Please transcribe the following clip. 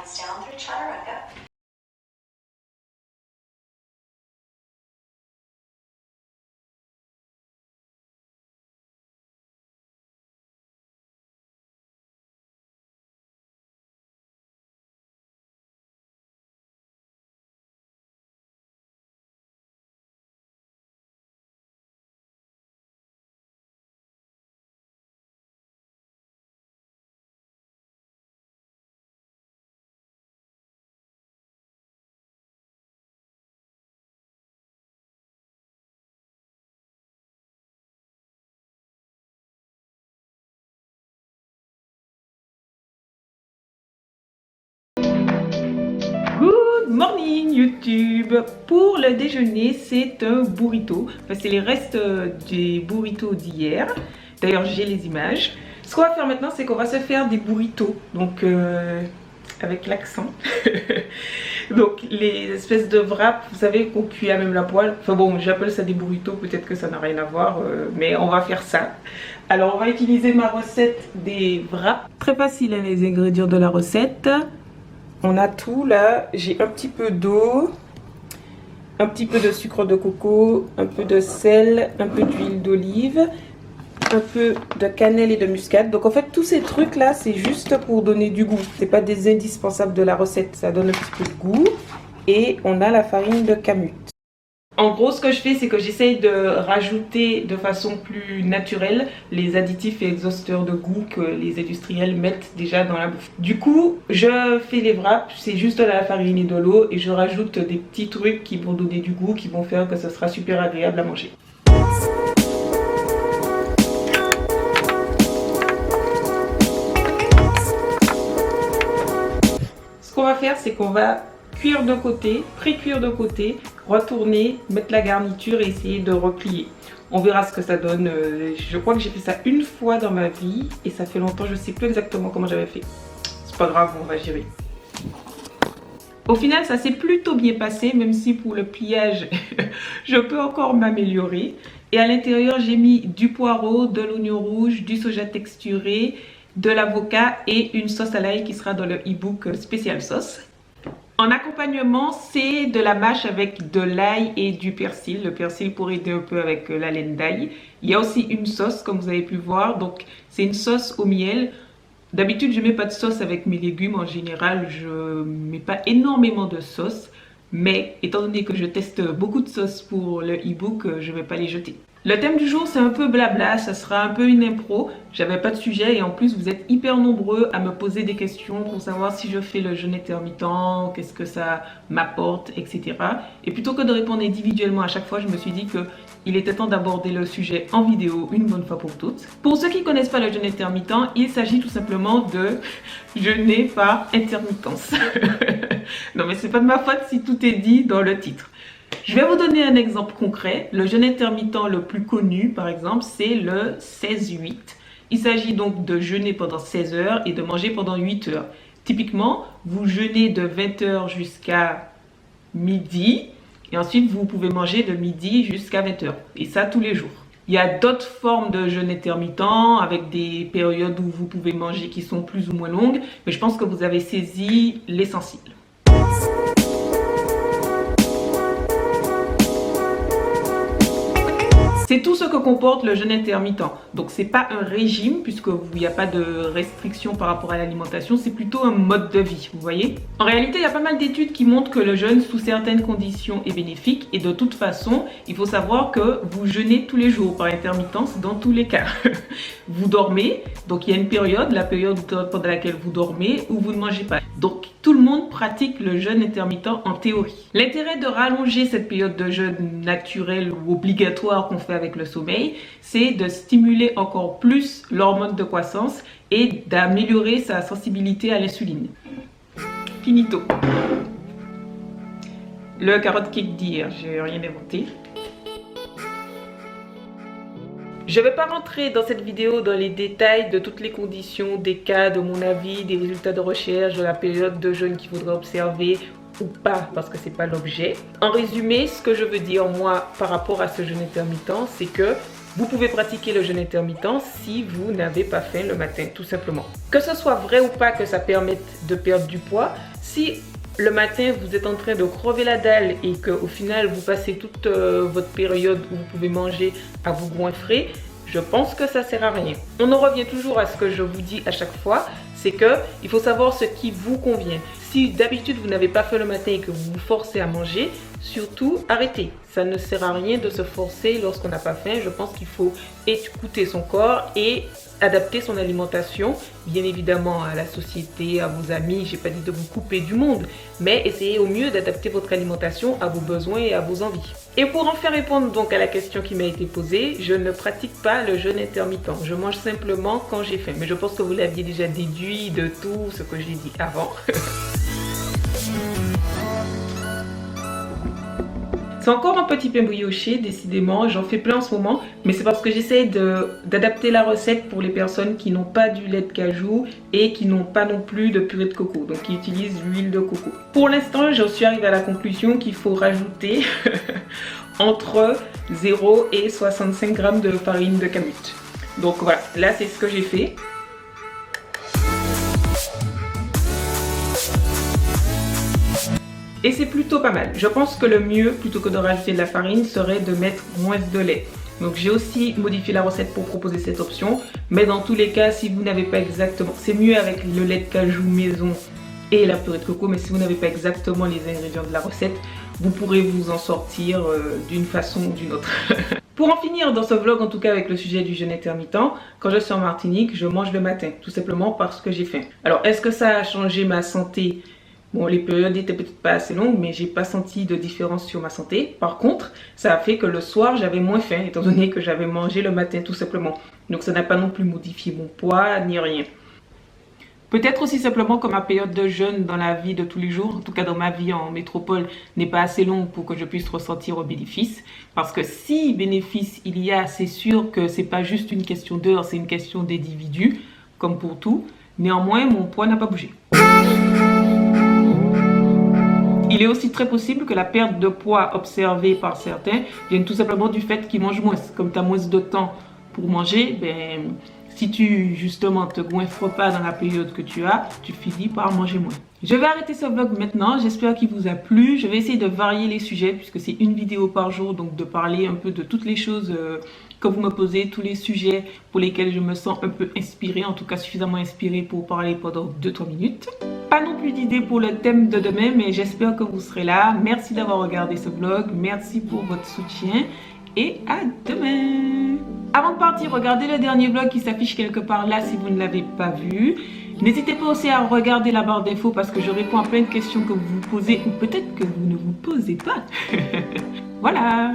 hands down through chaturanga. Good morning YouTube. Pour le déjeuner, c'est un burrito. Enfin, c'est les restes des burritos d'hier. D'ailleurs, j'ai les images. Ce qu'on va faire maintenant, c'est qu'on va se faire des burritos. Donc, avec l'accent. Donc, les espèces de wraps, vous savez, qu'on cuit à même la poêle. Enfin bon, j'appelle ça des burritos. Peut-être que ça n'a rien à voir, mais on va faire ça. Alors, on va utiliser ma recette des wraps. Très facile, hein, les ingrédients de la recette. On a tout là, j'ai un petit peu d'eau, un petit peu de sucre de coco, un peu de sel, un peu d'huile d'olive, un peu de cannelle et de muscade. Donc en fait tous ces trucs là c'est juste pour donner du goût. C'est pas des indispensables de la recette, ça donne un petit peu de goût. Et on a la farine de kamut. En gros, ce que je fais, c'est que j'essaye de rajouter de façon plus naturelle les additifs et exhausteurs de goût que les industriels mettent déjà dans la bouffe. Du coup, je fais les wraps, c'est juste de la farine et de l'eau et je rajoute des petits trucs qui vont donner du goût, qui vont faire que ça sera super agréable à manger. Ce qu'on va faire, c'est qu'on va cuire de côté, pré-cuire de côté, retourner, mettre la garniture et essayer de replier. On verra ce que ça donne. Je crois que j'ai fait ça une fois dans ma vie et ça fait longtemps, je ne sais plus exactement comment j'avais fait. C'est pas grave, on va gérer. Au final, ça s'est plutôt bien passé, même si pour le pliage, je peux encore m'améliorer. Et à l'intérieur, j'ai mis du poireau, de l'oignon rouge, du soja texturé, de l'avocat et une sauce à l'ail qui sera dans le e-book spécial sauce. En accompagnement, c'est de la mâche avec de l'ail et du persil. Le persil pour aider un peu avec la laine d'ail. Il y a aussi une sauce, comme vous avez pu voir. Donc, c'est une sauce au miel. D'habitude, je ne mets pas de sauce avec mes légumes. En général, je ne mets pas énormément de sauce. Mais étant donné que je teste beaucoup de sauces pour le e-book, je ne vais pas les jeter. Le thème du jour, c'est un peu blabla, ça sera un peu une impro. J'avais pas de sujet et en plus vous êtes hyper nombreux à me poser des questions pour savoir si je fais le jeûne intermittent, qu'est-ce que ça m'apporte, etc. Et plutôt que de répondre individuellement à chaque fois, je me suis dit que il était temps d'aborder le sujet en vidéo une bonne fois pour toutes. Pour ceux qui ne connaissent pas le jeûne intermittent, il s'agit tout simplement de jeûner par intermittence. Non mais c'est pas de ma faute si tout est dit dans le titre. Je vais vous donner un exemple concret. Le jeûne intermittent le plus connu, par exemple, c'est le 16-8. Il s'agit donc de jeûner pendant 16 heures et de manger pendant 8 heures. Typiquement, vous jeûnez de 20 heures jusqu'à midi et ensuite vous pouvez manger de midi jusqu'à 20 heures. Et ça tous les jours. Il y a d'autres formes de jeûne intermittent avec des périodes où vous pouvez manger qui sont plus ou moins longues, mais je pense que vous avez saisi l'essentiel. C'est tout ce que comporte le jeûne intermittent. Donc c'est pas un régime puisqu'il n'y a pas de restriction par rapport à l'alimentation, c'est plutôt un mode de vie, vous voyez. En réalité, il y a pas mal d'études qui montrent que le jeûne sous certaines conditions est bénéfique et de toute façon, il faut savoir que vous jeûnez tous les jours par intermittence dans tous les cas. Vous dormez, donc il y a une période, la période pendant laquelle vous dormez ou vous ne mangez pas. Donc tout le monde pratique le jeûne intermittent en théorie. L'intérêt de rallonger cette période de jeûne naturelle ou obligatoire qu'on fait avec le sommeil, c'est de stimuler encore plus l'hormone de croissance et d'améliorer sa sensibilité à l'insuline. Finito. Le carotte cake d'hier, j'ai rien inventé. Je ne vais pas rentrer dans cette vidéo dans les détails de toutes les conditions, des cas, de mon avis, des résultats de recherche, de la période de jeûne qu'il faudra observer ou pas, parce que c'est pas l'objet. En résumé, ce que je veux dire moi par rapport à ce jeûne intermittent, c'est que vous pouvez pratiquer le jeûne intermittent si vous n'avez pas faim le matin, tout simplement. Que ce soit vrai ou pas que ça permette de perdre du poids, Si le matin vous êtes en train de crever la dalle et qu'au final vous passez toute votre période où vous pouvez manger à vous goinfrer, je pense que ça sert à rien. On en revient toujours à ce que je vous dis à chaque fois, c'est que il faut savoir ce qui vous convient. Si d'habitude vous n'avez pas faim le matin et que vous vous forcez à manger, surtout arrêtez. Ça ne sert à rien de se forcer lorsqu'on n'a pas faim. Je pense qu'il faut écouter son corps et adapter son alimentation, bien évidemment à la société, à vos amis. J'ai pas dit de vous couper du monde, mais essayez au mieux d'adapter votre alimentation à vos besoins et à vos envies. Et pour en faire répondre donc à la question qui m'a été posée, je ne pratique pas le jeûne intermittent. Je mange simplement quand j'ai faim. Mais je pense que vous l'aviez déjà déduit de tout ce que j'ai dit avant. C'est encore un petit pain brioché, décidément, j'en fais plein en ce moment, mais c'est parce que j'essaie d'adapter la recette pour les personnes qui n'ont pas du lait de cajou et qui n'ont pas non plus de purée de coco, donc qui utilisent l'huile de coco. Pour l'instant, je suis arrivée à la conclusion qu'il faut rajouter entre 0 et 65 g de farine de kamut. Donc voilà, là c'est ce que j'ai fait. Et c'est plutôt pas mal. Je pense que le mieux, plutôt que de rajouter de la farine, serait de mettre moins de lait. Donc j'ai aussi modifié la recette pour proposer cette option. Mais dans tous les cas, si vous n'avez pas exactement... C'est mieux avec le lait de cajou maison et la purée de coco. Mais si vous n'avez pas exactement les ingrédients de la recette, vous pourrez vous en sortir d'une façon ou d'une autre. Pour en finir dans ce vlog, en tout cas avec le sujet du jeûne intermittent, quand je suis en Martinique, je mange le matin. Tout simplement parce que j'ai faim. Alors est-ce que ça a changé ma santé ? Bon, les périodes étaient peut-être pas assez longues, mais j'ai pas senti de différence sur ma santé. Par contre, ça a fait que le soir, j'avais moins faim, étant donné que j'avais mangé le matin tout simplement. Donc ça n'a pas non plus modifié mon poids, ni rien. Peut-être aussi simplement que ma période de jeûne dans la vie de tous les jours, en tout cas dans ma vie en métropole, n'est pas assez longue pour que je puisse ressentir au bénéfice. Parce que si bénéfice il y a, c'est sûr que c'est pas juste une question d'heure, c'est une question d'individu, comme pour tout. Néanmoins, mon poids n'a pas bougé. Il est aussi très possible que la perte de poids observée par certains vienne tout simplement du fait qu'ils mangent moins. Comme tu as moins de temps pour manger, ben, si tu justement te goinfres pas dans la période que tu as, tu finis par manger moins. Je vais arrêter ce vlog maintenant, j'espère qu'il vous a plu. Je vais essayer de varier les sujets puisque c'est une vidéo par jour, donc de parler un peu de toutes les choses que vous me posez, tous les sujets pour lesquels je me sens un peu inspirée, en tout cas suffisamment inspirée pour parler pendant 2-3 minutes. Pas non plus d'idées pour le thème de demain, mais j'espère que vous serez là. Merci d'avoir regardé ce vlog, merci pour votre soutien et à demain. Avant de partir, regardez le dernier vlog qui s'affiche quelque part là si vous ne l'avez pas vu. N'hésitez pas aussi à regarder la barre d'infos parce que je réponds à plein de questions que vous vous posez ou peut-être que vous ne vous posez pas. Voilà.